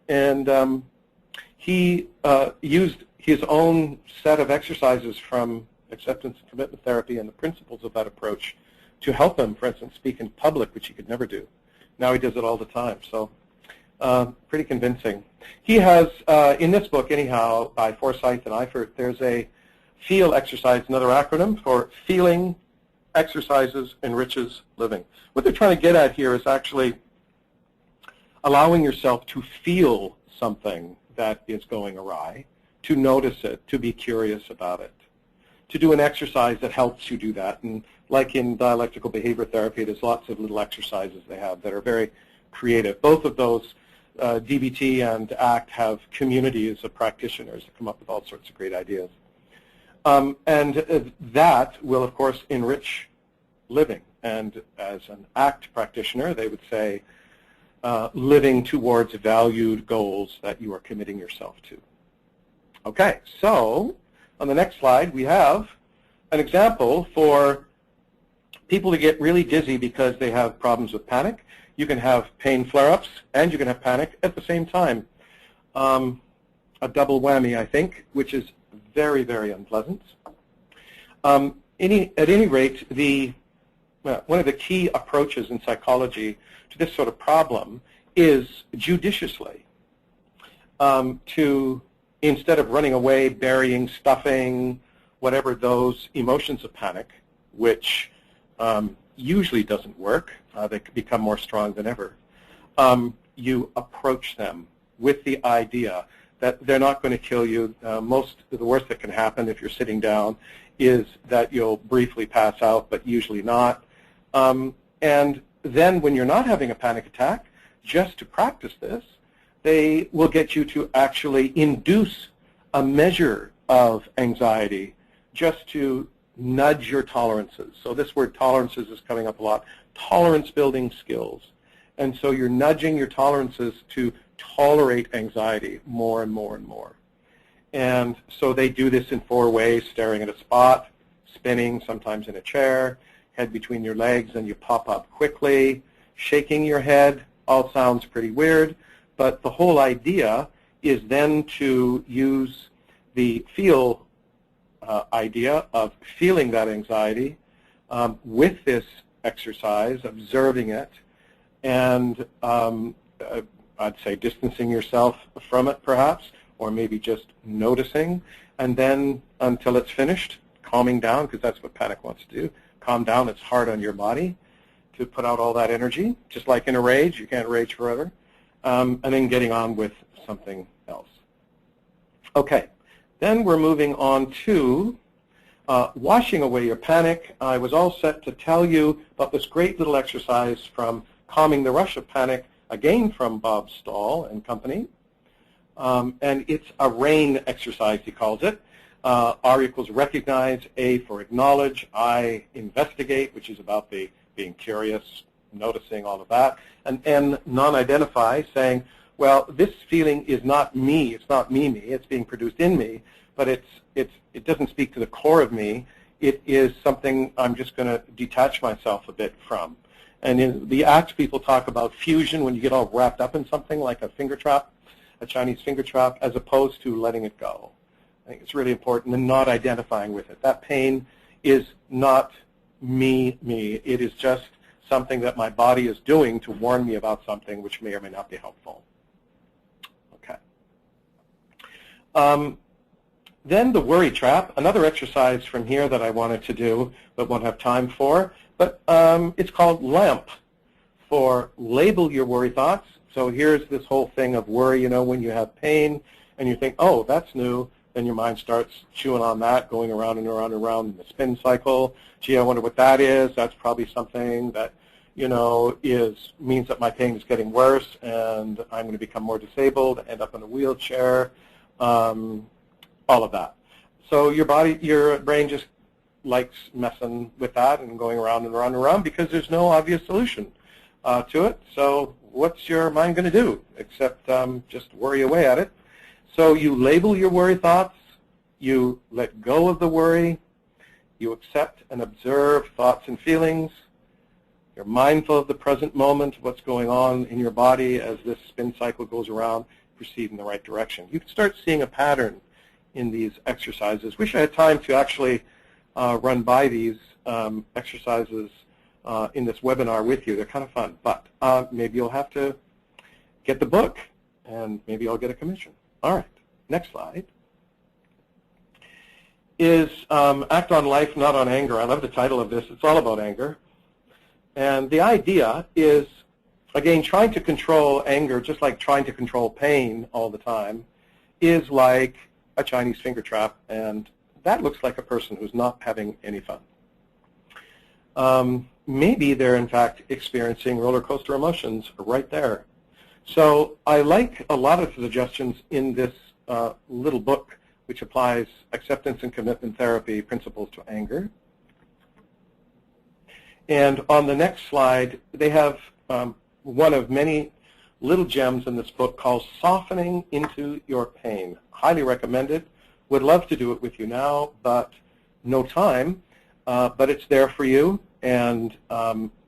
Speaker 2: And he used his own set of exercises from acceptance and commitment therapy and the principles of that approach to help him, for instance, speak in public, which he could never do. Now he does it all the time, so pretty convincing. He has, in this book anyhow, by Forsyth and Eifert, there's a FEEL exercise, another acronym for Feeling Exercises Enriches Living. What they're trying to get at here is actually allowing yourself to feel something that is going awry, to notice it, to be curious about it, to do an exercise that helps you do that. And like in dialectical behavior therapy, there's lots of little exercises they have that are very creative. Both of those, DBT and ACT, have communities of practitioners that come up with all sorts of great ideas. And that will, of course, enrich living. And as an ACT practitioner, they would say, living towards valued goals that you are committing yourself to. Okay, so on the next slide, we have an example for people to get really dizzy because they have problems with panic. You can have pain flare-ups and you can have panic at the same time. A double whammy, I think, which is very, very unpleasant. At any rate, one of the key approaches in psychology to this sort of problem is judiciously to, instead of running away, burying, stuffing, whatever those emotions of panic, which usually doesn't work, they become more strong than ever, you approach them with the idea that they're not going to kill you. The worst that can happen if you're sitting down is that you'll briefly pass out, but usually not. And then when you're not having a panic attack, just to practice this, they will get you to actually induce a measure of anxiety just to nudge your tolerances. So this word tolerances is coming up a lot. Tolerance building skills. And so you're nudging your tolerances to tolerate anxiety more and more and more. And so they do this in 4 ways: staring at a spot, spinning, sometimes in a chair, head between your legs and you pop up quickly, shaking your head. All sounds pretty weird, but the whole idea is then to use the feel idea of feeling that anxiety with this exercise, observing it, and I'd say distancing yourself from it perhaps, or maybe just noticing, and then until it's finished, calming down, because that's what panic wants to do. Calm down. It's hard on your body to put out all that energy. Just like in a rage, you can't rage forever. And then getting on with something else. Okay, then we're moving on to washing away your panic. I was all set to tell you about this great little exercise from Calming the Rush of Panic, again from Bob Stahl and company. And it's a RAIN exercise, he calls it. R equals recognize, A for acknowledge, I investigate, which is about the being curious, noticing, all of that, and N non-identify, saying, well, this feeling is not me, it's not me, it's being produced in me, but it doesn't speak to the core of me. It is something I'm just going to detach myself a bit from. And in the ACTS, people talk about fusion, when you get all wrapped up in something like a finger trap, a Chinese finger trap, as opposed to letting it go. I think it's really important, and not identifying with it. That pain is not me. It is just something that my body is doing to warn me about something which may or may not be helpful. Okay. Then the worry trap, another exercise from here that I wanted to do but won't have time for, but it's called LAMP, for label your worry thoughts. So here's this whole thing of worry, you know, when you have pain and you think, oh, that's new, then your mind starts chewing on that, going around and around and around in the spin cycle. Gee, I wonder what that is. That's probably something that, you know, means that my pain is getting worse and I'm going to become more disabled, end up in a wheelchair, all of that. So your brain just likes messing with that and going around and around and around because there's no obvious solution to it. So what's your mind going to do except just worry away at it? So you label your worry thoughts, you let go of the worry, you accept and observe thoughts and feelings, you're mindful of the present moment, what's going on in your body as this spin cycle goes around, proceed in the right direction. You can start seeing a pattern in these exercises. Wish I had time to actually run by these exercises in this webinar with you. They're kind of fun, but maybe you'll have to get the book and maybe I'll get a commission. All right, next slide is Act on Life, Not on Anger. I love the title of this. It's all about anger. And the idea is, again, trying to control anger, just like trying to control pain all the time, is like a Chinese finger trap, and that looks like a person who's not having any fun. Maybe they're, in fact, experiencing roller coaster emotions right there. So I like a lot of the suggestions in this little book, which applies acceptance and commitment therapy principles to anger. And on the next slide, they have one of many little gems in this book called Softening into Your Pain. Highly recommended. Would love to do it with you now, but no time. But it's there for you, and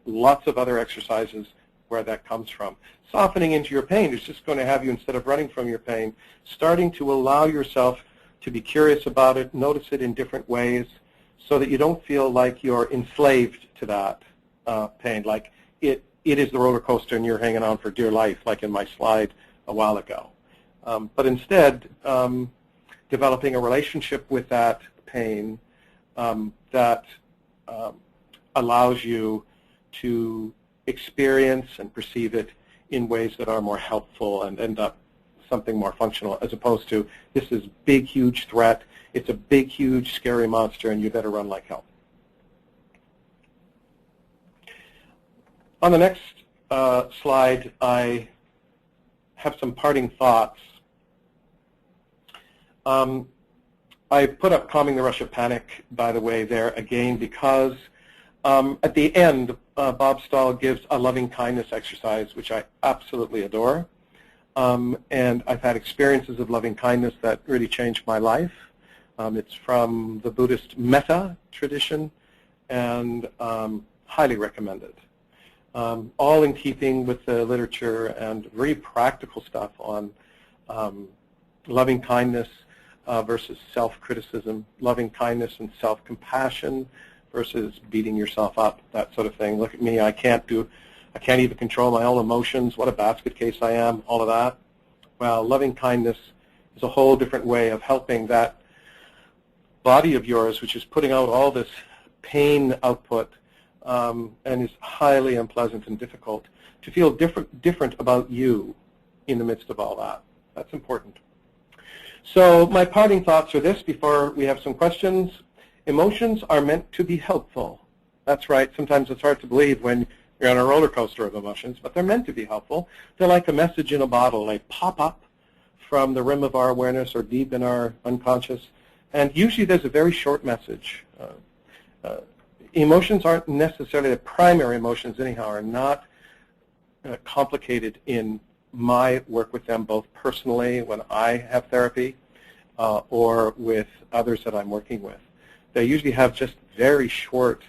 Speaker 2: lots of other exercises where that comes from. Softening into your pain is just going to have you, instead of running from your pain, starting to allow yourself to be curious about it, notice it in different ways, so that you don't feel like you're enslaved to that pain, like it is the roller coaster and you're hanging on for dear life, like in my slide a while ago. But instead, developing a relationship with that pain that allows you to experience and perceive it in ways that are more helpful and end up something more functional, as opposed to this is big, huge threat, it's a big, huge, scary monster, and you better run like hell. On the next slide, I have some parting thoughts. I put up Calming the Rush of Panic, by the way, there again, because at the end, Bob Stahl gives a loving kindness exercise, which I absolutely adore. And I've had experiences of loving kindness that really changed my life. It's from the Buddhist metta tradition, and highly recommended. All in keeping with the literature and very practical stuff on loving kindness versus self-criticism, loving kindness and self-compassion versus beating yourself up, that sort of thing. Look at me, I can't even control my own emotions, what a basket case I am, all of that. Well, loving kindness is a whole different way of helping that body of yours, which is putting out all this pain output and is highly unpleasant and difficult, to feel different about you in the midst of all that. That's important. So my parting thoughts are this before we have some questions. Emotions are meant to be helpful. That's right. Sometimes it's hard to believe when you're on a roller coaster of emotions, but they're meant to be helpful. They're like a message in a bottle. They pop up from the rim of our awareness or deep in our unconscious, and usually there's a very short message. Emotions aren't necessarily the primary emotions anyhow, are not complicated in my work with them, both personally when I have therapy or with others that I'm working with. They usually have just very short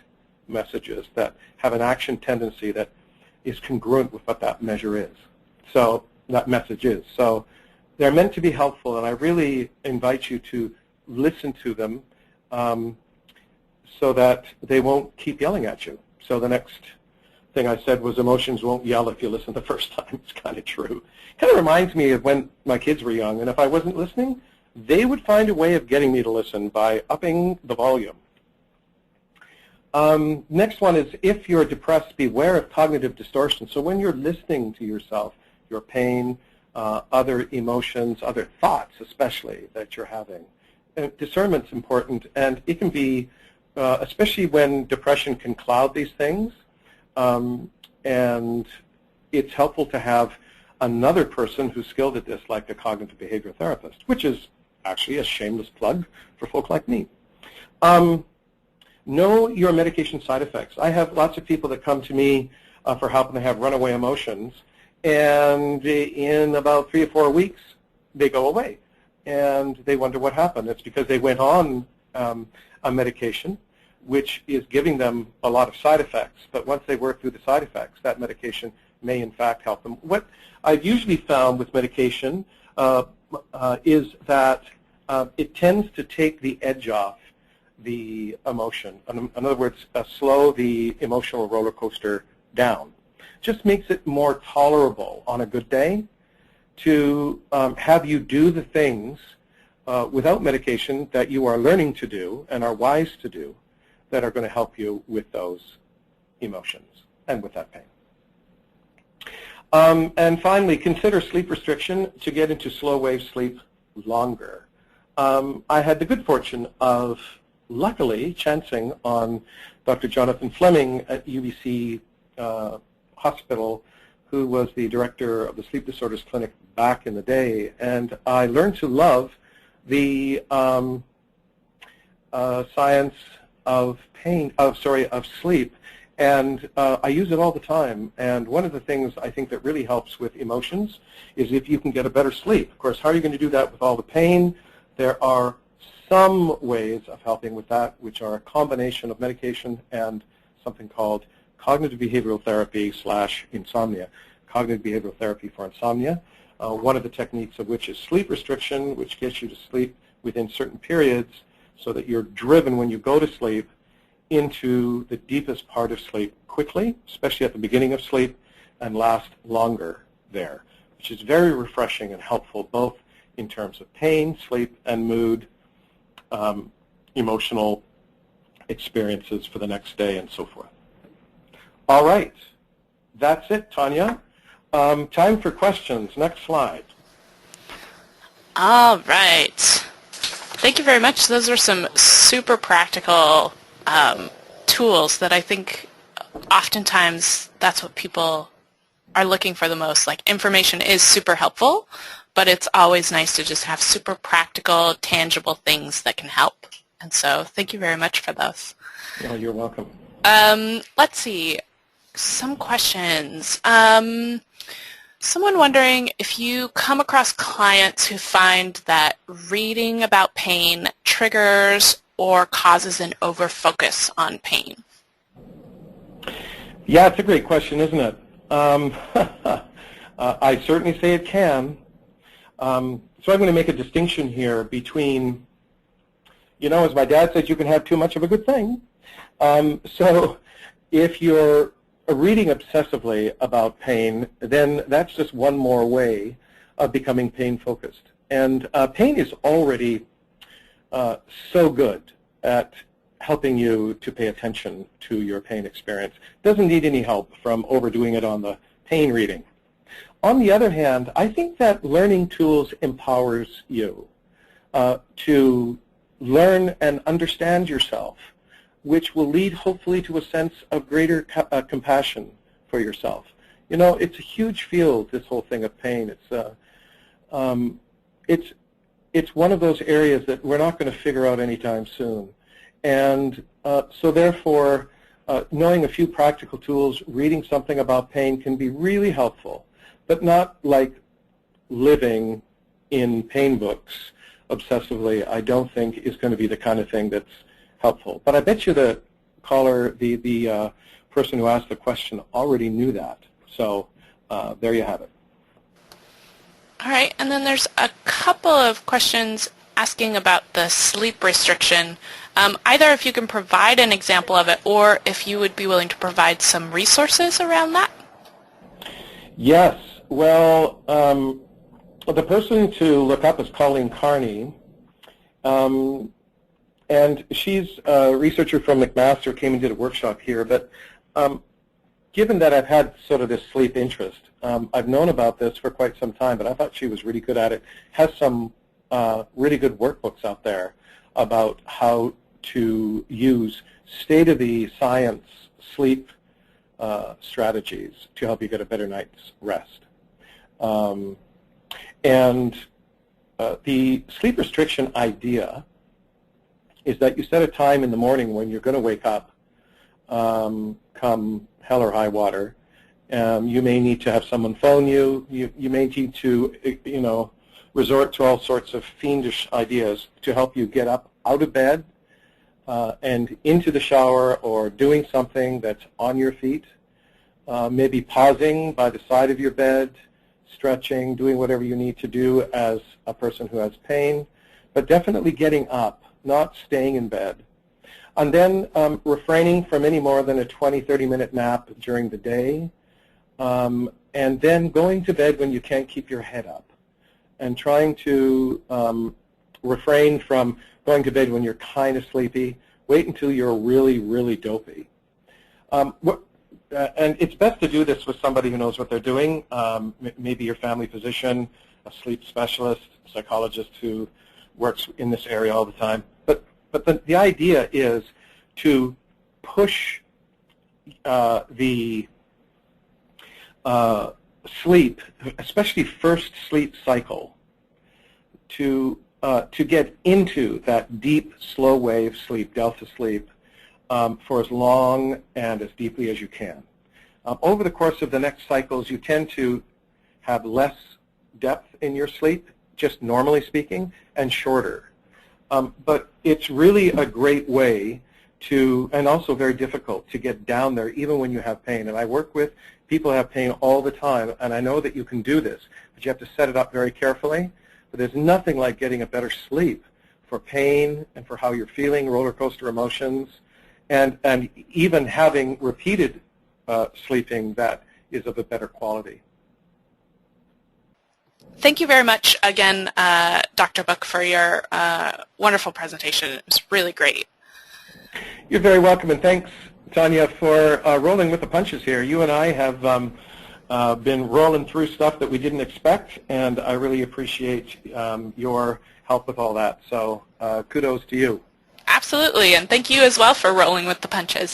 Speaker 2: messages that have an action tendency that is congruent with what that measure is. So that message is. So they're meant to be helpful, and I really invite you to listen to them so that they won't keep yelling at you. So the next thing I said was emotions won't yell if you listen the first time. It's kind of true. It kind of reminds me of when my kids were young, and if I wasn't listening, they would find a way of getting me to listen by upping the volume. Next one is, if you're depressed, beware of cognitive distortion. So when you're listening to yourself, your pain, other emotions, other thoughts especially that you're having, discernment's important, and it can be, especially when depression can cloud these things, and it's helpful to have another person who's skilled at this, like a cognitive behavioral therapist, which is actually a shameless plug for folk like me. Know your medication side effects. I have lots of people that come to me for help, and they have runaway emotions, and in about 3 or 4 weeks, they go away, and they wonder what happened. It's because they went on a medication which is giving them a lot of side effects, but once they work through the side effects, that medication may in fact help them. What I've usually found with medication is that it tends to take the edge off the emotion. In other words, slow the emotional roller coaster down. Just makes it more tolerable on a good day to have you do the things without medication that you are learning to do and are wise to do that are going to help you with those emotions and with that pain. And finally, consider sleep restriction to get into slow wave sleep longer. I had the good fortune of, luckily, chancing on Dr. Jonathan Fleming at UBC Hospital, who was the director of the Sleep Disorders Clinic back in the day, and I learned to love the science of sleep, and I use it all the time. And one of the things I think that really helps with emotions is if you can get a better sleep. Of course, how are you going to do that with all the pain? There are some ways of helping with that, which are a combination of medication and something called cognitive behavioral therapy / insomnia. Cognitive behavioral therapy for insomnia. One of the techniques of which is sleep restriction, which gets you to sleep within certain periods so that you're driven when you go to sleep into the deepest part of sleep quickly, especially at the beginning of sleep, and last longer there, which is very refreshing and helpful both in terms of pain, sleep, and mood, emotional experiences for the next day and so forth. All right. That's it, Tanya. Time for questions. Next slide.
Speaker 1: All right. Thank you very much. Those are some super practical tools that I think oftentimes that's what people are looking for the most. Like, information is super helpful, but it's always nice to just have super practical, tangible things that can help. And so thank you very much for those.
Speaker 2: Oh, you're welcome.
Speaker 1: Let's see. Some questions. Someone wondering if you come across clients who find that reading about pain triggers or causes an overfocus on pain.
Speaker 2: Yeah, it's a great question, isn't it? I certainly say it can. So I'm going to make a distinction here between, as my dad said, you can have too much of a good thing. So if you're reading obsessively about pain, then that's just one more way of becoming pain-focused. And pain is already so good at helping you to pay attention to your pain experience. Doesn't need any help from overdoing it on the pain reading. On the other hand, I think that learning tools empowers you to learn and understand yourself, which will lead hopefully to a sense of greater compassion for yourself. It's a huge field, this whole thing of pain. It's one of those areas that we're not going to figure out anytime soon. And so therefore, knowing a few practical tools, reading something about pain can be really helpful, but not like living in pain books obsessively, I don't think is going to be the kind of thing that's helpful. But I bet you the caller, the person who asked the question already knew that. So there you have it.
Speaker 1: All right, and then there's a couple of questions asking about the sleep restriction. Either if you can provide an example of it, or if you would be willing to provide some resources around that.
Speaker 2: Yes. Well, the person to look up is Colleen Carney. And she's a researcher from McMaster, came and did a workshop here. But given that I've had sort of this sleep interest, I've known about this for quite some time, but I thought she was really good at it. Has some really good workbooks out there about how to use state-of-the-science sleep strategies to help you get a better night's rest. And the sleep restriction idea is that you set a time in the morning when you're going to wake up, come hell or high water. You may need to have someone phone you. You may need to, resort to all sorts of fiendish ideas to help you get up out of bed and into the shower, or doing something that's on your feet, maybe pausing by the side of your bed, stretching, doing whatever you need to do as a person who has pain, but definitely getting up, not staying in bed. And then refraining from any more than a 20, 30-minute nap during the day, and then going to bed when you can't keep your head up, and trying to refrain from going to bed when you're kind of sleepy. Wait until you're really, really dopey. And it's best to do this with somebody who knows what they're doing, maybe your family physician, a sleep specialist, psychologist who works in this area all the time. But the idea is to push the sleep, especially first sleep cycle, to get into that deep, slow wave sleep, delta sleep, for as long and as deeply as you can. Over the course of the next cycles, you tend to have less depth in your sleep, just normally speaking, and shorter. But it's really a great way to, and also very difficult, to get down there even when you have pain. And I work with people who have pain all the time, and I know that you can do this, but you have to set it up very carefully. But there's nothing like getting a better sleep for pain and for how you're feeling, roller coaster emotions, and even having repeated sleeping that is of a better quality.
Speaker 1: Thank you very much again, Dr. Book, for your wonderful presentation. It was really great.
Speaker 2: You're very welcome, and thanks, Tanya, for rolling with the punches here. You and I have been rolling through stuff that we didn't expect, and I really appreciate your help with all that. So kudos to you.
Speaker 1: Absolutely, and thank you as well for rolling with the punches.